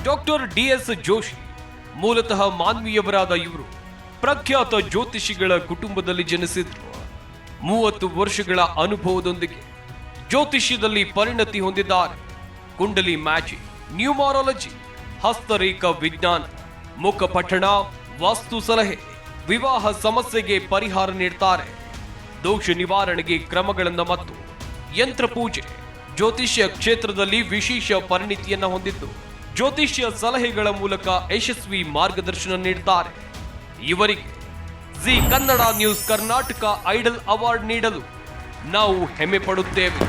Doctor DS Joshi ಮೂಲತಃ ಮಾನ್ವಿಯವರಾದ ಇವರು ಪ್ರಖ್ಯಾತ ಜ್ಯೋತಿಷಿಗಳ ಕುಟುಂಬದಲ್ಲಿ ಜನಿಸಿದ್ರು. 30 ವರ್ಷಗಳ ಅನುಭವದೊಂದಿಗೆ ಜ್ಯೋತಿಷ್ಯದಲ್ಲಿ ಪರಿಣತಿ ಹೊಂದಿದ್ದಾರೆ. ಕುಂಡಲಿ ಮ್ಯಾಜಿಕ್, ನ್ಯೂಮರಾಲಜಿ, ಹಸ್ತರೇಖಾ ವಿಜ್ಞಾನ, ಮುಖಪಠಣ, ವಾಸ್ತು ಸಲಹೆ, ವಿವಾಹ ಸಮಸ್ಯೆಗೆ ಪರಿಹಾರ ನೀಡ್ತಾರೆ. ದೋಷ ನಿವಾರಣೆಗೆ ಕ್ರಮಗಳನ್ನು ಮತ್ತು ಯಂತ್ರ ಪೂಜೆ, ಜ್ಯೋತಿಷ್ಯ ಕ್ಷೇತ್ರದಲ್ಲಿ ವಿಶೇಷ ಪರಿಣಿತಿಯನ್ನು ಹೊಂದಿದ್ದು ಜ್ಯೋತಿಷ್ಯ ಸಲಹೆಗಳ ಮೂಲಕ ಯಶಸ್ವಿ ಮಾರ್ಗದರ್ಶನ ನೀಡುತ್ತಾರೆ. ಇವರಿಗೆ Zee Kannada news Karnataka idol award ನೀಡಲು ನಾವು ಹೆಮ್ಮೆ ಪಡುತ್ತೇವೆ.